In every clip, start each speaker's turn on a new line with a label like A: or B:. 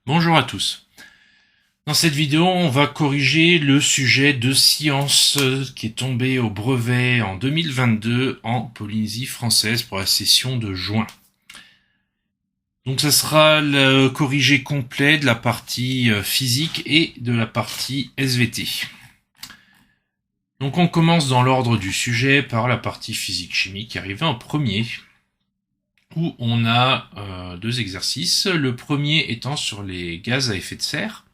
A: Bonjour à tous. Dans cette vidéo, on va corriger le sujet de science qui est tombé au brevet en 2022 en Polynésie française pour la session de juin. Donc ça sera le corrigé complet de la partie physique et de la partie SVT. Donc on commence dans l'ordre du sujet par la partie physique-chimie qui arrivait en premier, où on a deux exercices. Le premier étant sur les gaz à effet de serre,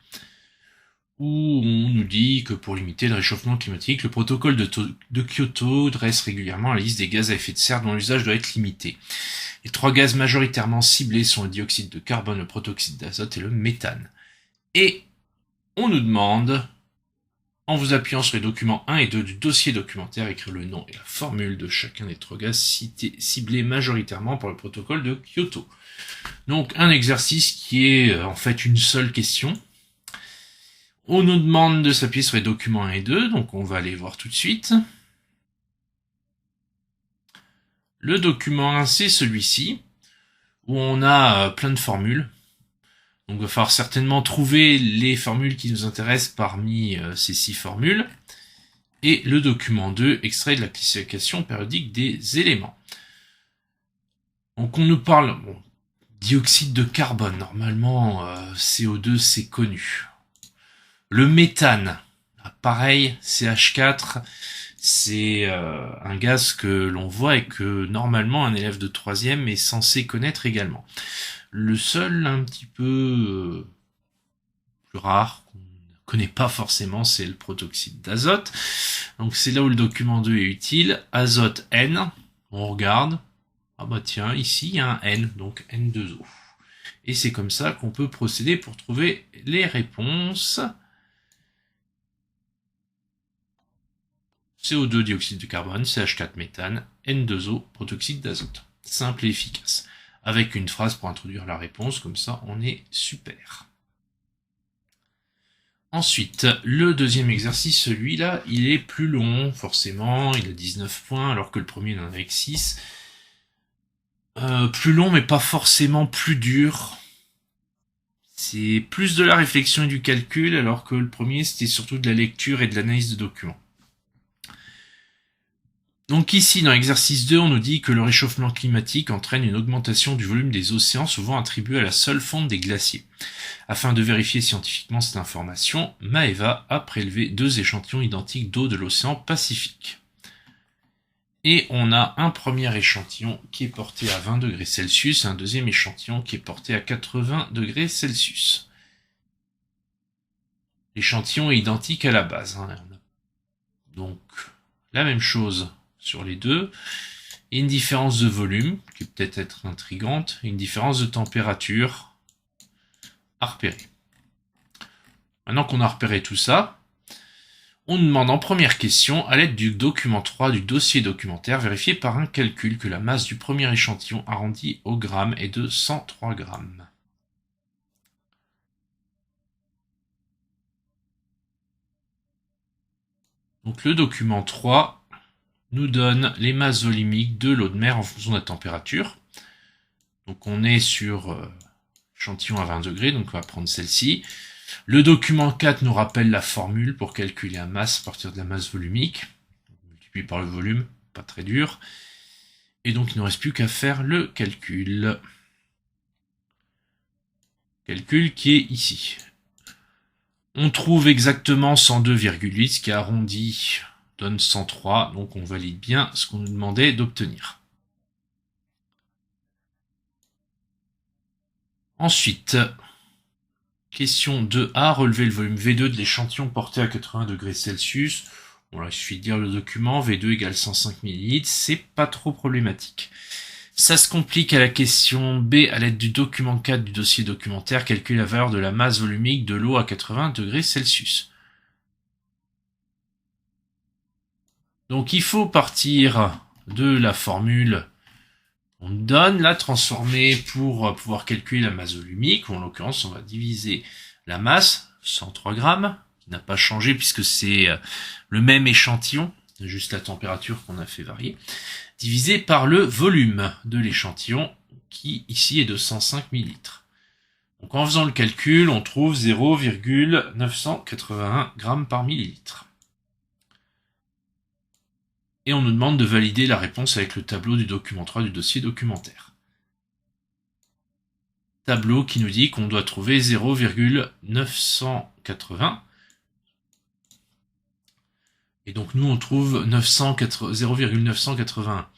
A: où on nous dit que pour limiter le réchauffement climatique, le protocole de Kyoto dresse régulièrement la liste des gaz à effet de serre dont l'usage doit être limité. Les trois gaz majoritairement ciblés sont le dioxyde de carbone, le protoxyde d'azote et le méthane. Et on nous demande, en vous appuyant sur les documents 1 et 2 du dossier documentaire, écrire le nom et la formule de chacun des trois gaz ciblés majoritairement par le protocole de Kyoto. Donc un exercice qui est en fait une seule question. On nous demande de s'appuyer sur les documents 1 et 2, donc on va aller voir tout de suite. Le document 1, c'est celui-ci, où on a plein de formules. Donc il va falloir certainement trouver les formules qui nous intéressent parmi ces 6 formules. Et le document 2, extrait de la classification périodique des éléments. Donc on nous parle, dioxyde de carbone, normalement CO2 c'est connu. Le méthane, pareil, CH4, c'est un gaz que l'on voit et que normalement un élève de 3e est censé connaître également. Le seul un petit peu plus rare, qu'on ne connaît pas forcément, c'est le protoxyde d'azote. Donc c'est là où le document 2 est utile. Azote N, on regarde. Ah bah tiens, ici il y a un N, donc N2O. Et c'est comme ça qu'on peut procéder pour trouver les réponses. CO2, dioxyde de carbone, CH4, méthane, N2O, protoxyde d'azote. Simple et efficace. Avec une phrase pour introduire la réponse, comme ça on est super. Ensuite, le deuxième exercice, celui-là, il est plus long, forcément, il a 19 points, alors que le premier il en avait que 6. Plus long, mais pas forcément plus dur. C'est plus de la réflexion et du calcul, alors que le premier, c'était surtout de la lecture et de l'analyse de documents. Donc ici, dans l'exercice 2, on nous dit que le réchauffement climatique entraîne une augmentation du volume des océans, souvent attribuée à la seule fonte des glaciers. Afin de vérifier scientifiquement cette information, Maeva a prélevé 2 échantillons identiques d'eau de l'océan Pacifique. Et on a un premier échantillon qui est porté à 20 degrés Celsius et un deuxième échantillon qui est porté à 80 degrés Celsius. L'échantillon est identique à la base. Donc, la même chose sur les deux, et une différence de volume, qui peut être intrigante, et une différence de température à repérer. Maintenant qu'on a repéré tout ça, on nous demande en première question, à l'aide du document 3 du dossier documentaire, vérifier par un calcul que la masse du premier échantillon arrondi au gramme est de 103 grammes. Donc le document 3 nous donne les masses volumiques de l'eau de mer en fonction de la température. Donc on est sur échantillon à 20 degrés, donc on va prendre celle-ci. Le document 4 nous rappelle la formule pour calculer la masse à partir de la masse volumique. On multiplie par le volume, pas très dur. Et donc il ne reste plus qu'à faire le calcul. Calcul qui est ici. On trouve exactement 102,8, ce qui arrondi donne 103, donc on valide bien ce qu'on nous demandait d'obtenir. Ensuite, question 2A, relever le volume V2 de l'échantillon porté à 80 degrés Celsius. Bon là, il suffit de lire le document, V2 égale 105 ml, c'est pas trop problématique. Ça se complique à la question B, à l'aide du document 4 du dossier documentaire, calculer la valeur de la masse volumique de l'eau à 80 degrés Celsius. Donc il faut partir de la formule qu'on donne, la transformer pour pouvoir calculer la masse volumique, ou en l'occurrence on va diviser la masse, 103 grammes, qui n'a pas changé puisque c'est le même échantillon, juste la température qu'on a fait varier, divisé par le volume de l'échantillon, qui ici est de 105 ml. Donc en faisant le calcul, on trouve 0,981 grammes par millilitre. Et on nous demande de valider la réponse avec le tableau du document 3 du dossier documentaire. Tableau qui nous dit qu'on doit trouver 0,980. Et donc nous on trouve 0,981.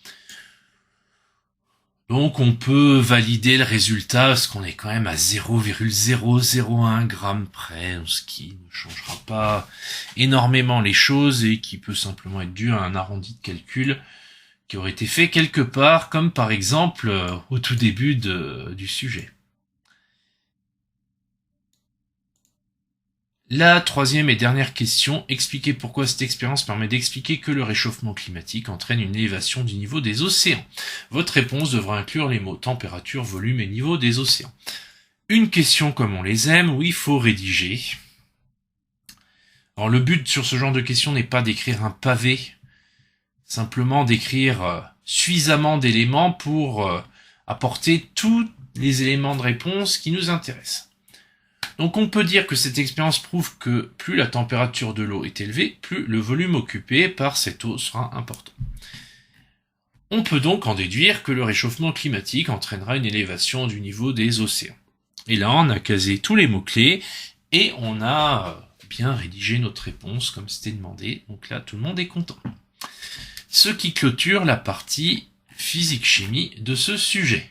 A: Donc on peut valider le résultat parce qu'on est quand même à 0,001 g près, ce qui ne changera pas énormément les choses et qui peut simplement être dû à un arrondi de calcul qui aurait été fait quelque part, comme par exemple au tout début du sujet. La troisième et dernière question, expliquez pourquoi cette expérience permet d'expliquer que le réchauffement climatique entraîne une élévation du niveau des océans. Votre réponse devra inclure les mots température, volume et niveau des océans. Une question comme on les aime, où il faut rédiger. Alors le but sur ce genre de questions n'est pas d'écrire un pavé, simplement d'écrire suffisamment d'éléments pour apporter tous les éléments de réponse qui nous intéressent. Donc on peut dire que cette expérience prouve que plus la température de l'eau est élevée, plus le volume occupé par cette eau sera important. On peut donc en déduire que le réchauffement climatique entraînera une élévation du niveau des océans. Et là on a casé tous les mots-clés et on a bien rédigé notre réponse comme c'était demandé. Donc là tout le monde est content. Ce qui clôture la partie physique-chimie de ce sujet.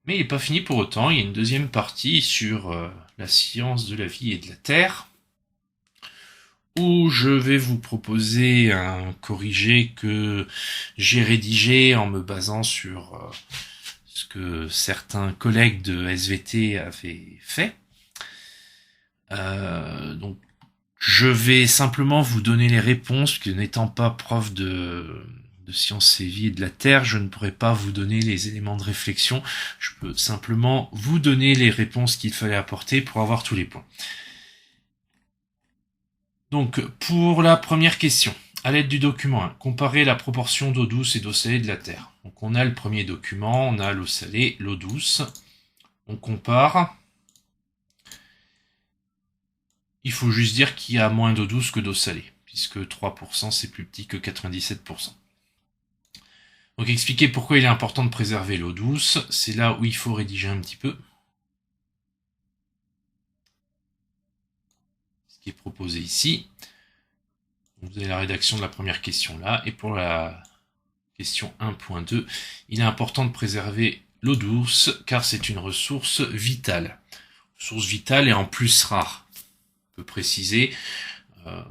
A: Mais il n'est pas fini pour autant, il y a une deuxième partie sur la science de la vie et de la Terre, où je vais vous proposer un corrigé que j'ai rédigé en me basant sur ce que certains collègues de SVT avaient fait. Donc, je vais simplement vous donner les réponses, parce que n'étant pas prof de sciences et vie et de la Terre, je ne pourrais pas vous donner les éléments de réflexion. Je peux simplement vous donner les réponses qu'il fallait apporter pour avoir tous les points. Donc, pour la première question, à l'aide du document 1, comparer la proportion d'eau douce et d'eau salée de la Terre. Donc, on a le premier document, on a l'eau salée, l'eau douce. On compare. Il faut juste dire qu'il y a moins d'eau douce que d'eau salée, puisque 3% c'est plus petit que 97%. Donc expliquer pourquoi il est important de préserver l'eau douce, c'est là où il faut rédiger un petit peu. Ce qui est proposé ici. Vous avez la rédaction de la première question là, et pour la question 1.2, il est important de préserver l'eau douce, car c'est une ressource vitale. Ressource vitale et en plus rare. On peut préciser dans la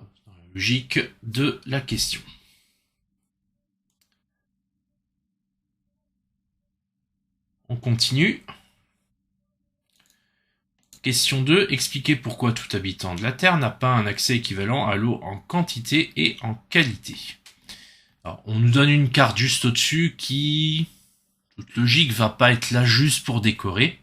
A: logique de la question. On continue. Question 2. Expliquez pourquoi tout habitant de la Terre n'a pas un accès équivalent à l'eau en quantité et en qualité. Alors, on nous donne une carte juste au-dessus qui, toute logique, va pas être là juste pour décorer.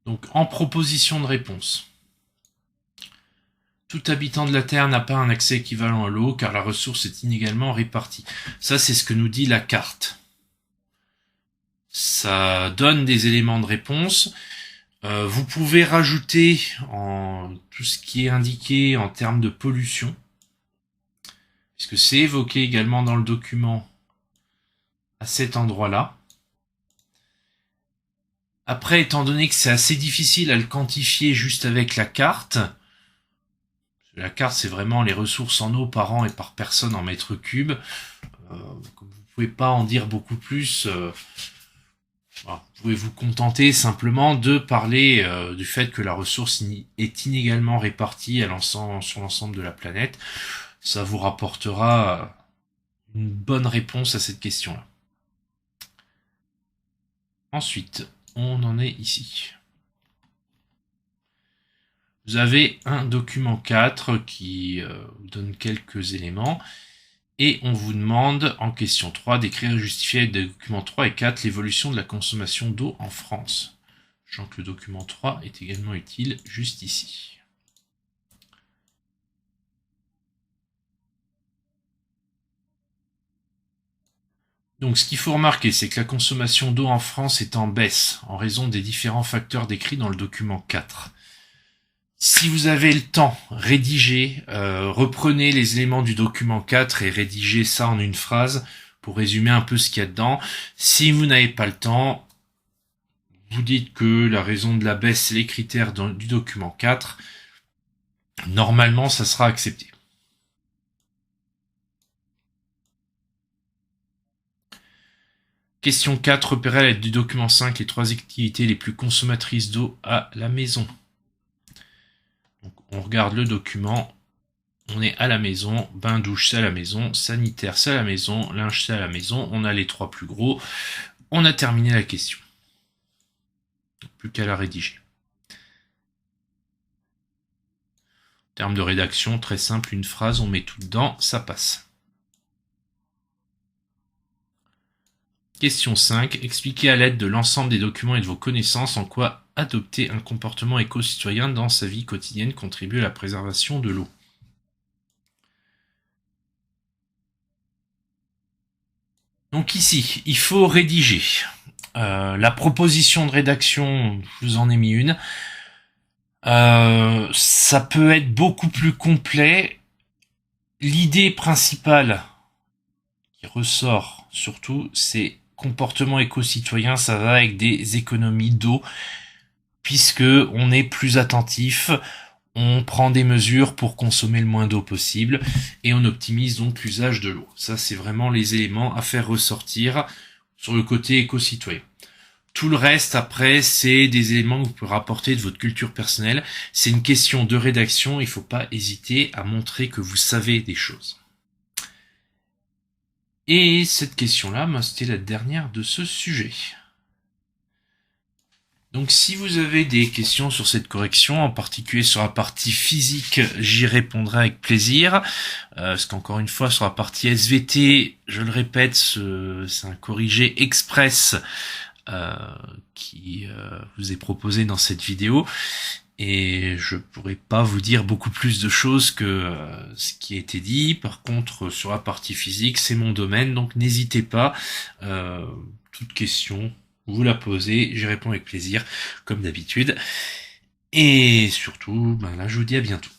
A: Donc, en proposition de réponse. Tout habitant de la Terre n'a pas un accès équivalent à l'eau car la ressource est inégalement répartie. Ça, c'est ce que nous dit la carte. Ça donne des éléments de réponse. Vous pouvez rajouter tout ce qui est indiqué en termes de pollution, puisque c'est évoqué également dans le document à cet endroit-là. Après, étant donné que c'est assez difficile à le quantifier juste avec la carte, la carte, c'est vraiment les ressources en eau par an et par personne en mètres cubes. Comme vous pouvez pas en dire beaucoup plus, vous pouvez vous contenter simplement de parler du fait que la ressource est inégalement répartie sur l'ensemble de la planète. Ça vous rapportera une bonne réponse à cette question-là. Ensuite, on en est ici. Vous avez un document 4 qui vous donne quelques éléments et on vous demande en question 3 d'écrire et justifier avec des documents 3 et 4 l'évolution de la consommation d'eau en France. Sachant que le document 3 est également utile juste ici. Donc ce qu'il faut remarquer, c'est que la consommation d'eau en France est en baisse en raison des différents facteurs décrits dans le document 4. Si vous avez le temps, rédigez, reprenez les éléments du document 4 et rédigez ça en une phrase pour résumer un peu ce qu'il y a dedans. Si vous n'avez pas le temps, vous dites que la raison de la baisse, c'est les critères du document 4. Normalement, ça sera accepté. Question 4. Repérez à l'aide du document 5 les 3 activités les plus consommatrices d'eau à la maison. Donc, on regarde le document. On est à la maison. Bain, douche, c'est à la maison. Sanitaire, c'est à la maison. Linge, c'est à la maison. On a les 3 plus gros. On a terminé la question. Plus qu'à la rédiger. En termes de rédaction, très simple, une phrase, on met tout dedans, ça passe. Question 5. Expliquez à l'aide de l'ensemble des documents et de vos connaissances en quoi adopter un comportement éco-citoyen dans sa vie quotidienne contribue à la préservation de l'eau. Donc ici, il faut rédiger. La proposition de rédaction, je vous en ai mis une. Ça peut être beaucoup plus complet. L'idée principale qui ressort surtout, c'est comportement éco-citoyen, ça va avec des économies d'eau, puisque on est plus attentif, on prend des mesures pour consommer le moins d'eau possible, et on optimise donc l'usage de l'eau. Ça, c'est vraiment les éléments à faire ressortir sur le côté éco-citoyen. Tout le reste, après, c'est des éléments que vous pouvez rapporter de votre culture personnelle. C'est une question de rédaction, il ne faut pas hésiter à montrer que vous savez des choses. Et cette question-là, c'était la dernière de ce sujet. Donc si vous avez des questions sur cette correction, en particulier sur la partie physique, j'y répondrai avec plaisir. Parce qu'encore une fois, sur la partie SVT, je le répète, c'est un corrigé express qui vous est proposé dans cette vidéo. Et je pourrais pas vous dire beaucoup plus de choses que ce qui a été dit. Par contre, sur la partie physique, c'est mon domaine, donc n'hésitez pas. Toute question, vous la posez, j'y réponds avec plaisir, comme d'habitude. Et surtout, là, je vous dis à bientôt.